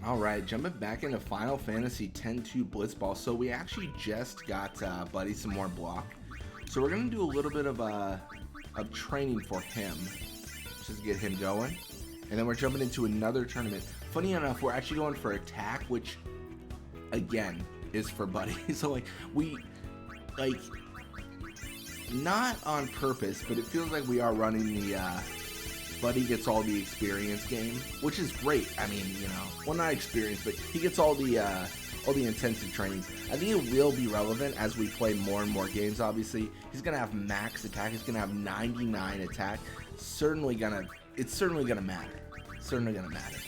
Alright, jumping back into Final Fantasy X-2 Blitzball. So we actually just got Buddy some more block. So we're going to do a little bit of training for him, just to get him going. And then we're jumping into another tournament. Funny enough, we're actually going for attack, which, again, is for Buddy. So, not on purpose, but it feels like we are running the Buddy gets all the experience game, which is great. I mean, you know, well, not experience, but he gets all the intensive trainings. I think it will be relevant as we play more and more games. Obviously, he's gonna have max attack. He's gonna have 99 attack. It's certainly gonna matter. Certainly gonna matter.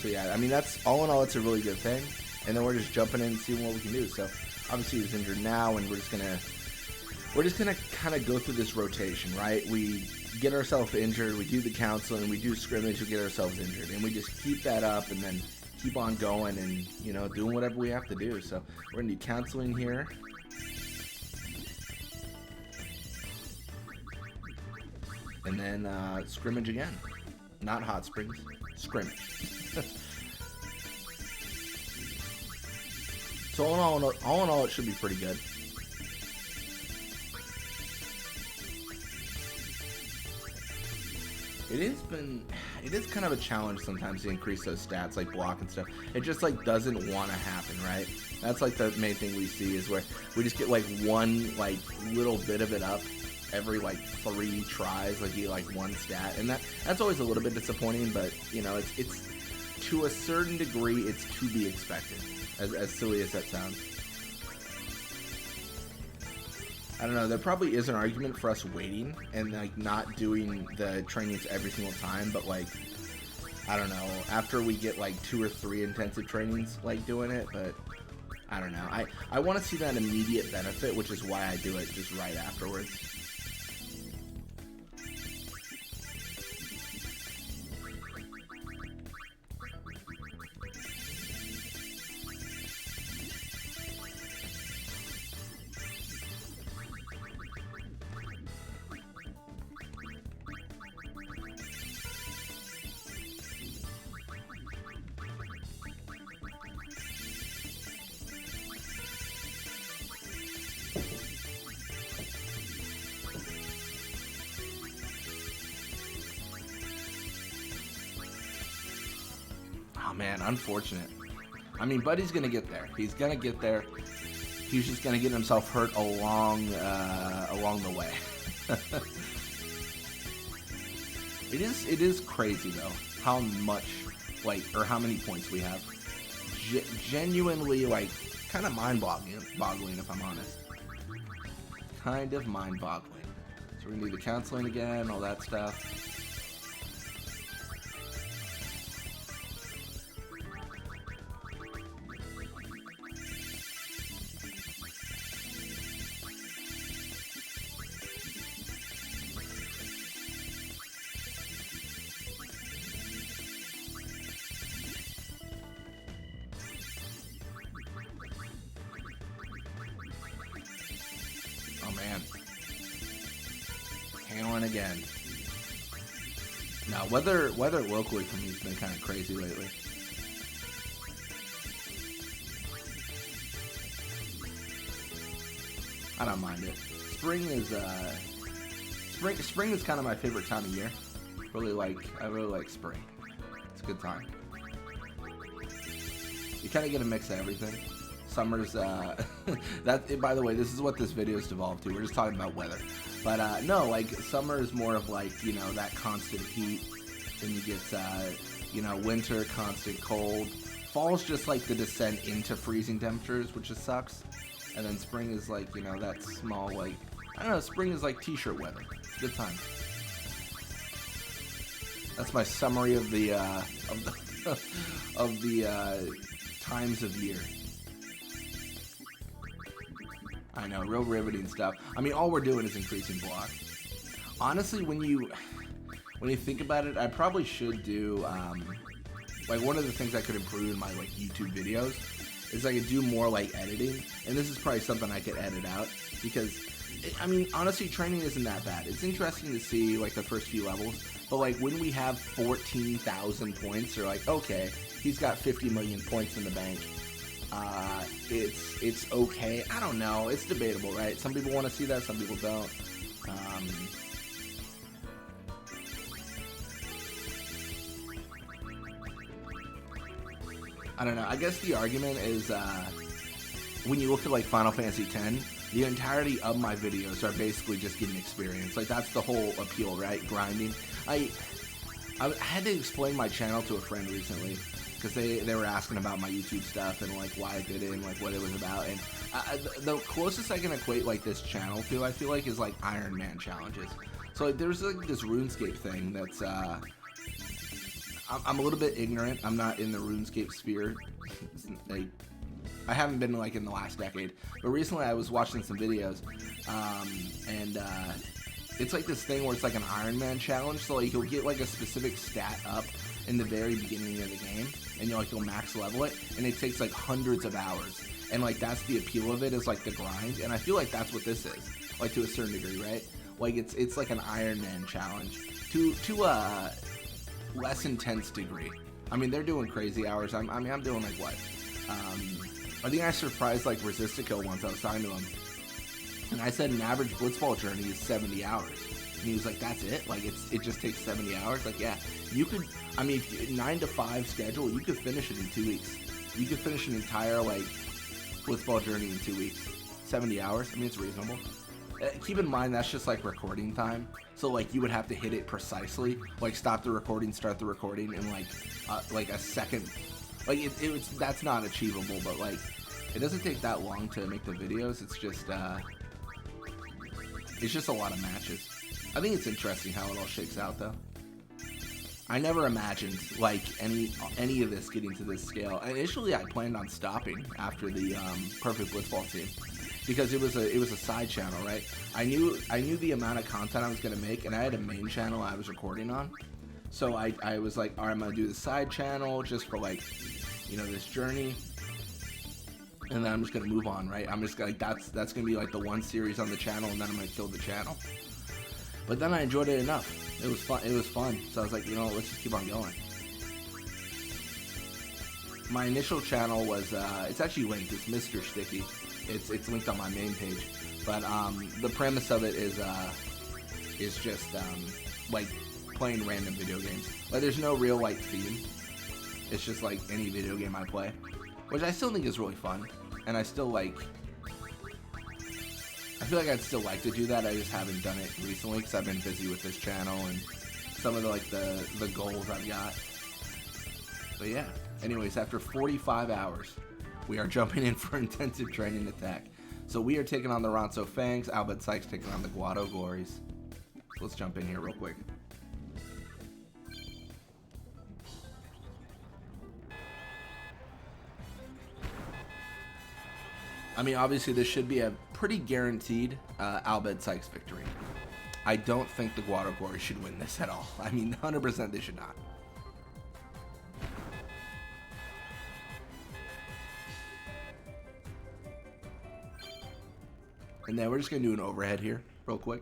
So yeah, I mean, that's all in all, it's a really good thing. And then we're just jumping in and seeing what we can do. So obviously he's injured now, and we're just gonna kind of go through this rotation, right? We get ourselves injured, we do the counseling, we do scrimmage, we get ourselves injured, and we just keep that up and then keep on going and, you know, doing whatever we have to do. So we're gonna do counseling here. And then scrimmage again. Not hot springs, scrimmage. So all in all, it should be pretty good. It is kind of a challenge sometimes to increase those stats, like block and stuff. It just like doesn't want to happen, right? That's like the main thing we see, is where we just get like one like little bit of it up every like 3 tries, like you like one stat, and that's always a little bit disappointing. But you know, it's to a certain degree, it's to be expected, as silly as that sounds. I don't know, there probably is an argument for us waiting and like not doing the trainings every single time, but like, I don't know, after we get like 2 or 3 intensive trainings, like doing it. But I don't know, I want to see that immediate benefit, which is why I do it just right afterwards. Oh man, unfortunate. I mean, Buddy's gonna get there. He's gonna get there. He's just gonna get himself hurt along the way. It is crazy though how much how many points we have. Genuinely kind of mind-boggling if I'm honest. Kind of mind-boggling. So we're gonna do the counseling again, all that stuff. Oh man, hailing again. Now weather locally for me has been kind of crazy lately. I don't mind it. Spring is kind of my favorite time of year. I really like spring. It's a good time. You kind of get a mix of everything. Summer's by the way, this is what this video's devolved to. We're just talking about weather, but no, like summer is more of like, you know, that constant heat. Then you get you know, winter, constant cold. Fall's just like the descent into freezing temperatures, which just sucks. And then spring is like, you know, that small, like, I don't know, spring is like t-shirt weather. It's a good time. That's my summary of the times of year. I know, real riveting stuff. I mean, all we're doing is increasing block. Honestly, when you think about it, I probably should do like one of the things I could improve in my like YouTube videos is I could do more like editing, and this is probably something I could edit out, because I mean, honestly, training isn't that bad. It's interesting to see like the first few levels, But like when we have 14,000 points, they're like, okay, he's got 50 million points in the bank. It's okay. I don't know. It's debatable, right? Some people want to see that, some people don't. I don't know. I guess the argument is when you look at like Final Fantasy X, the entirety of my videos are basically just getting experience. Like that's the whole appeal, right? Grinding. I had to explain my channel to a friend recently because they were asking about my YouTube stuff and like why I did it and like what it was about. And the closest I can equate like this channel to, I feel like, is like Iron Man challenges. So like there's like this RuneScape thing that's I'm a little bit ignorant. I'm not in the RuneScape sphere. Like, I haven't been like in the last decade, but recently I was watching some videos, and it's like this thing where it's like an Iron Man challenge. So like you'll get like a specific stat up in the very beginning of the game, and you'll max level it, and it takes like hundreds of hours. And like that's the appeal of it, is like the grind, and I feel like that's what this is, like to a certain degree, right? Like it's like an Iron Man challenge to a less intense degree. I mean, they're doing crazy hours. I'm doing like what? I think I surprised like Resistico once. I was talking to him, and I said an average Blitzball journey is 70 hours, and he was like, "That's it? Like it just takes 70 hours?" Like, yeah, you could. I mean, if you, 9 to 5 schedule, you could finish it in 2 weeks. You could finish an entire like Blitzball journey in 2 weeks. 70 hours. I mean, it's reasonable. Keep in mind that's just like recording time, so like you would have to hit it precisely, like stop the recording, start the recording in like a second. Like that's not achievable, but like it doesn't take that long to make the videos. It's just a lot of matches. I think it's interesting how it all shakes out, though. I never imagined like any of this getting to this scale. Initially, I planned on stopping after the Perfect Blitzball team, because it was a side channel, right? I knew the amount of content I was gonna make, and I had a main channel I was recording on. So I was like, all right, I'm gonna do the side channel just for like, this journey, and then I'm just gonna move on, right? I'm just like, that's gonna be like the one series on the channel, and then I'm gonna kill the channel. But then I enjoyed it enough. It was fun. It was fun. So I was like, let's just keep on going. My initial channel was it's actually linked. It's Mr. Sticky. It's linked on my main page. But the premise of it is just like playing random video games. Like there's no real like theme. It's just like any video game I play, which I still think is really fun, and I still like. I feel like I'd still like to do that. I just haven't done it recently because I've been busy with this channel and some of the goals I've got. But yeah. Anyways, after 45 hours, we are jumping in for intensive training attack. So we are taking on the Ronso Fangs. Albert Sykes taking on the Guado Glories. So let's jump in here real quick. I mean, obviously, this should be a pretty guaranteed Albert Sykes victory. I don't think the Guado Glories should win this at all. I mean, 100% they should not. And then we're just going to do an overhead here real quick.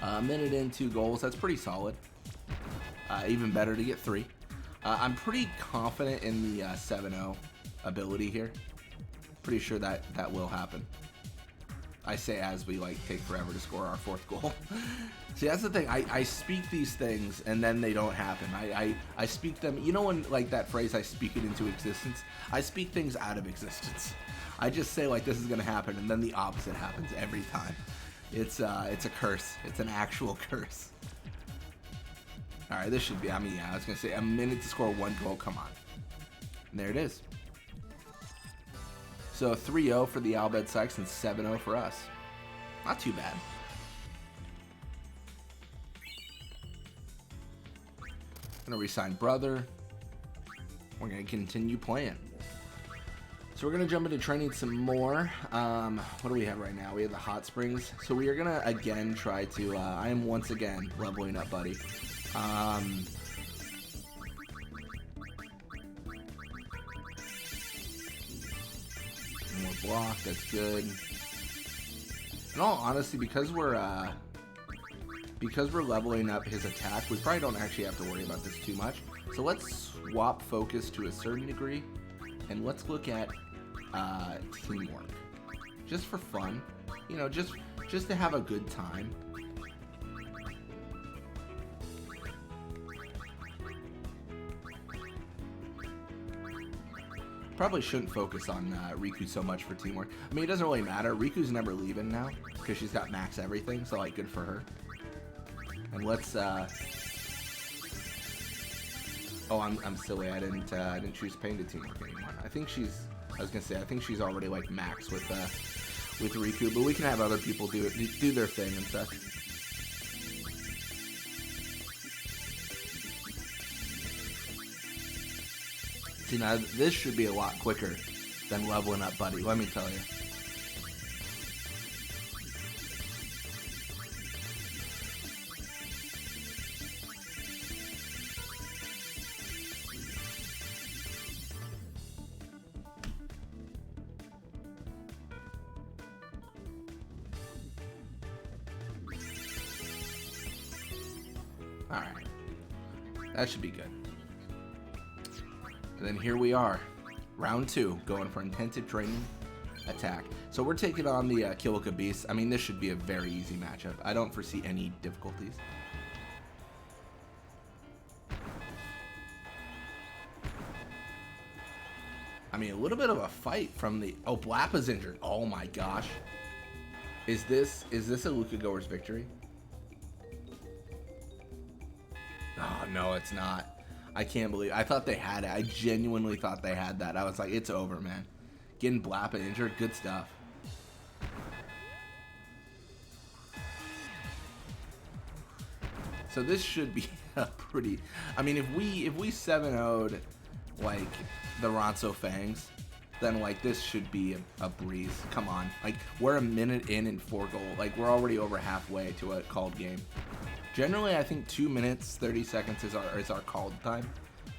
A minute in, 2 goals. That's pretty solid. Even better to get 3. I'm pretty confident in the 7-0 ability here. Pretty sure that will happen. I say as we like take forever to score our 4th goal. See, that's the thing. I speak these things and then they don't happen. I speak them. You know when like that phrase, I speak it into existence? I speak things out of existence. I just say like this is gonna happen, and then the opposite happens every time. It's a curse. It's an actual curse. All right, this should be. I mean, yeah, I was gonna say a minute to score 1 goal. Come on. And there it is. So 3-0 for the Albert Sykes and 7-0 for us. Not too bad. Gonna resign brother. We're gonna continue playing. So we're gonna jump into training some more. What do we have right now? We have the hot springs. So we are gonna again try to. I am once again leveling up, buddy. block. That's good. In all honesty, because we're leveling up his attack, we probably don't actually have to worry about this too much. So let's swap focus to a certain degree, and let's look at teamwork, just for fun. You know, just to have a good time. Probably shouldn't focus on Riku so much for teamwork. I mean, it doesn't really matter. Riku's never leaving now because she's got max everything, so like, good for her. And let's. Oh, I'm silly. I didn't choose pain to teamwork anymore. I think she's. I was gonna say I think she's already like max with Riku, but we can have other people do their thing and stuff. See, now this should be a lot quicker than leveling up Buddy, let me tell you. Alright, that should be good. And then here we are, round 2, going for intensive training attack. So we're taking on the Kilika Beast. I mean, this should be a very easy matchup. I don't foresee any difficulties. I mean, a little bit of a fight from the... Oh, Blappa's injured. Oh my gosh. Is this a Luca Goer's victory? Oh, no, it's not. I can't believe I thought they had it. I genuinely thought they had that. I was like, it's over, man. Getting Blappa injured, good stuff. So this should be a pretty... I mean, if we 7-0'd like the Ronso Fangs, then like this should be a breeze. Come on, like we're a minute in and 4 goals. Like we're already over halfway to a called game. Generally, I think 2 minutes 30 seconds is our called time.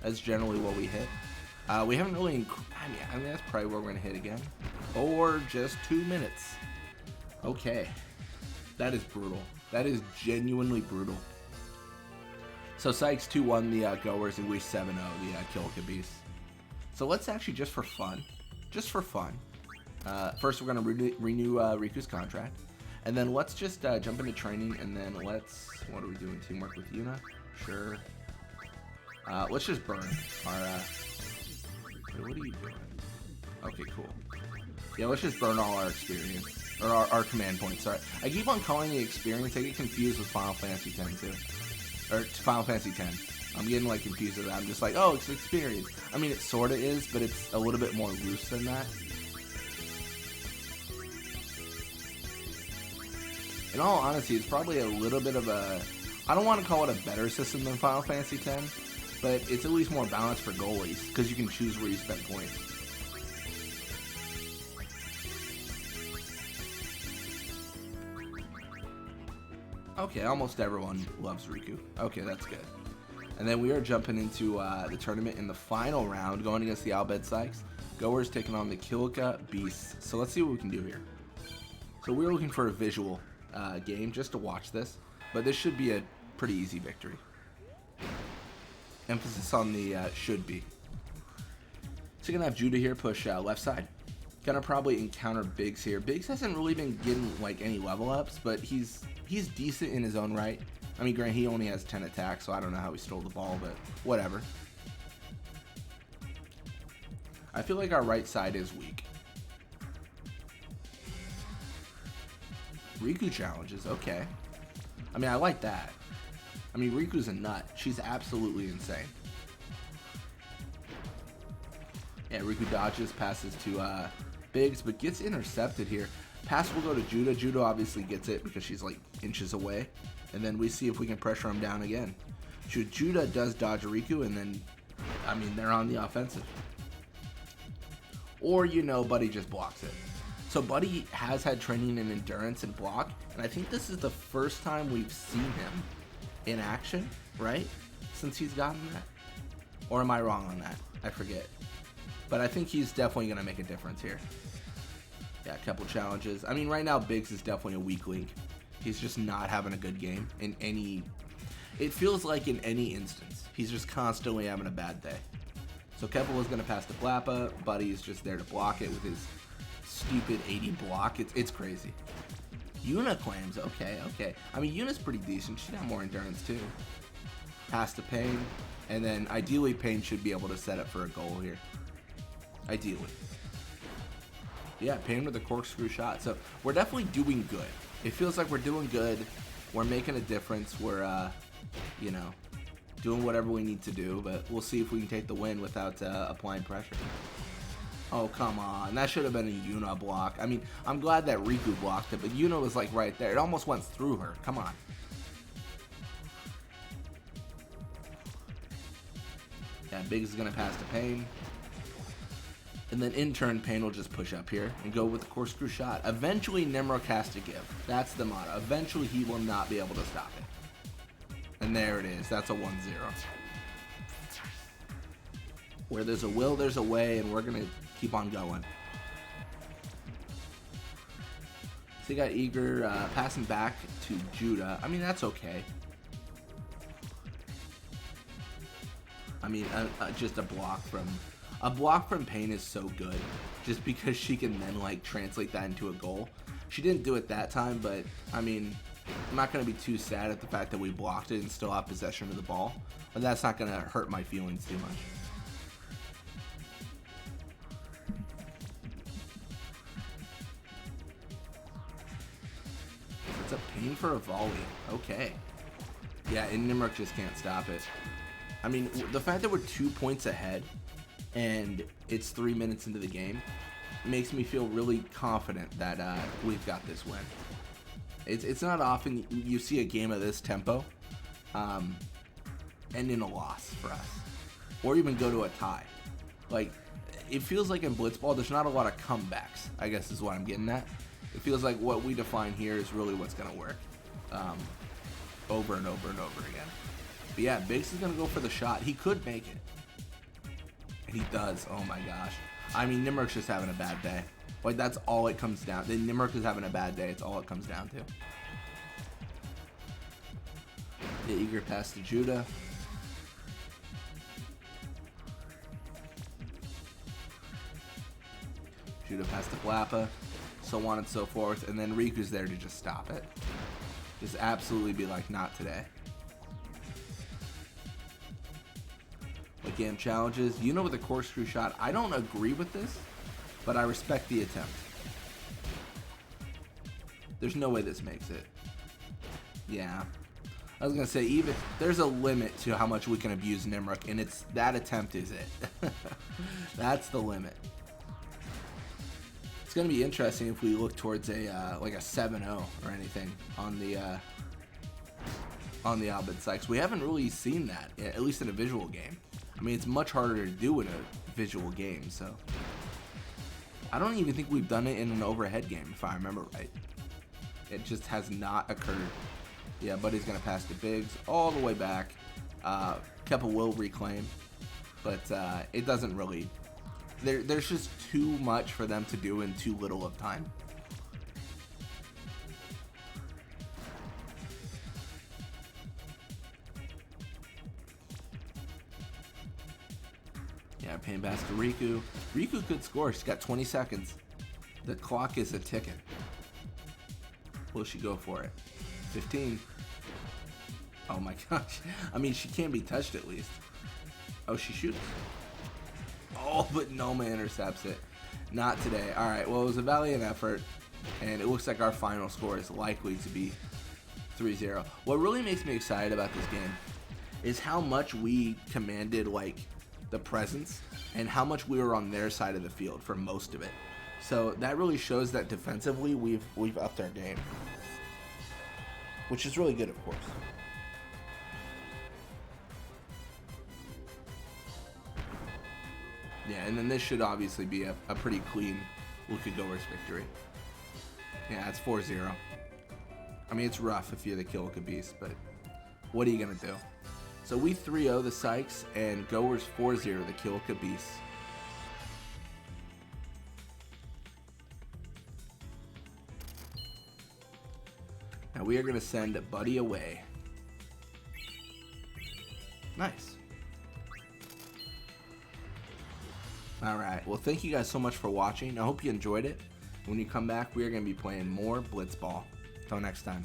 That's generally what we hit. We haven't really. I mean that's probably where we're gonna hit again, or just 2 minutes. Okay, that is brutal. That is genuinely brutal. So Sykes 2-1 the Goers, and we 7-0 the Kilika Beast. So let's actually just for fun. First we're gonna renew Riku's contract. And then let's just jump into training, and then let's... What are we doing? Teamwork with Yuna? Sure. Let's just burn our... What are you doing? Okay, cool. Yeah, let's just burn all our experience. Or our command points, sorry. I keep on calling the experience. I get confused with Final Fantasy X too. Or Final Fantasy X. I'm getting like confused with that. I'm just like, oh, it's experience. I mean, it sorta is, but it's a little bit more loose than that. In all honesty, it's probably a little bit of a... I don't want to call it a better system than Final Fantasy X, but it's at least more balanced for goalies, because you can choose where you spend points. Okay, almost everyone loves Riku. Okay, that's good. And then we are jumping into the tournament in the final round, going against the Albed Sykes. Goers taking on the Kilika Beasts. So let's see what we can do here. So we're looking for a visual game just to watch this, but this should be a pretty easy victory. Emphasis on the should be. So you're gonna have Judah here push left side. Gonna probably encounter Biggs here. Biggs hasn't really been getting like any level ups, but he's decent in his own right. I mean, granted, he only has 10 attacks, so I don't know how he stole the ball, but whatever. I feel like our right side is weak. Riku challenges, okay. I mean, I like that. I mean, Riku's a nut. She's absolutely insane. Yeah, Riku dodges, passes to Biggs, but gets intercepted here. Pass will go to Judah. Judah obviously gets it because she's like inches away. And then we see if we can pressure him down again. Judah does dodge Riku, and then, I mean, they're on the offensive. Or, you know, Buddy just blocks it. So Buddy has had training in endurance and block, and I think this is the first time we've seen him in action, right? Since he's gotten that. Or am I wrong on that? I forget. But I think he's definitely going to make a difference here. Yeah, a couple challenges. I mean, right now, Biggs is definitely a weak link. He's just not having a good game in any... It feels like in any instance. He's just constantly having a bad day. So Keppel is going to pass to Blappa. Buddy is just there to block it with his stupid 80 block. It's crazy. Yuna claims. Okay. I mean, Yuna's pretty decent. She'd have more endurance, too. Pass to Pain. And then, ideally, Pain should be able to set up for a goal here. Ideally. Yeah, Pain with a corkscrew shot. So, we're definitely doing good. It feels like we're doing good. We're making a difference. We're, you know, doing whatever we need to do. But we'll see if we can take the win without applying pressure. Oh, come on. That should have been a Yuna block. I mean, I'm glad that Riku blocked it, but Yuna was, like, right there. It almost went through her. Come on. Yeah, Biggs is going to pass to Pain. And then in turn, Pain will just push up here and go with the corkscrew shot. Eventually, Nimrok has to give. That's the motto. Eventually, he will not be able to stop it. And there it is. That's a 1-0. Where there's a will, there's a way, and we're going to keep on going. So you got Eager passing back to Judah. I mean, that's okay. I mean, just a block from Pain is so good, just because she can then like translate that into a goal. She didn't do it that time, but I mean, I'm not gonna be too sad at the fact that we blocked it and still have possession of the ball, but that's not gonna hurt my feelings too much. It's a Pain for a volley. Okay. Yeah, and Nimrok just can't stop it. I mean, the fact that we're 2 points ahead and it's 3 minutes into the game makes me feel really confident that we've got this win. It's not often you see a game of this tempo end in a loss for us, or even go to a tie. Like, it feels like in Blitzball, there's not a lot of comebacks, I guess is what I'm getting at. It feels like what we define here is really what's going to work over and over and over again. But yeah, Biggs is going to go for the shot. He could make it. And he does. Oh my gosh. I mean, Nimrok's just having a bad day. Like, that's all it comes down to. Nimrok is having a bad day. It's all it comes down to. The Eager pass to Judah. Judah pass to Blappa. So on and so forth. And then Riku's there to just stop it. Just absolutely be like, not today. Again, challenges. You know, with a corkscrew shot, I don't agree with this, but I respect the attempt. There's no way this makes it. Yeah. I was going to say, even there's a limit to how much we can abuse Nimrok, and it's that attempt is it. That's the limit. It's going to be interesting if we look towards a like a 7-0 or anything on the Albed Sykes. We haven't really seen that, at least in a visual game. I mean, it's much harder to do in a visual game, so I don't even think we've done it in an overhead game, if I remember right. It just has not occurred. Yeah, Buddy's going to pass to Biggs all the way back. Keppel will reclaim, but it doesn't really... There's just too much for them to do in too little of time. Yeah, Pain pass to Riku. Riku could score. She's got 20 seconds. The clock is a-ticking. Will she go for it? 15. Oh my gosh. I mean, she can't be touched at least. Oh, she shoots. Oh, but Noma intercepts it. Not today. All right, well, it was a valiant effort, and it looks like our final score is likely to be 3-0. What really makes me excited about this game is how much we commanded, like, the presence and how much we were on their side of the field for most of it. So that really shows that defensively we've upped our game, which is really good, of course. Yeah, and then this should obviously be a pretty clean Luka-Goers victory. Yeah, it's 4-0. I mean, it's rough if you're the Killica Beast, but what are you going to do? So we 3-0 the Sykes, and Goers 4-0 the Killica Beasts. Now we are going to send Buddy away. Nice. Alright, well thank you guys so much for watching. I hope you enjoyed it. When you come back, we are going to be playing more Blitzball. Until next time.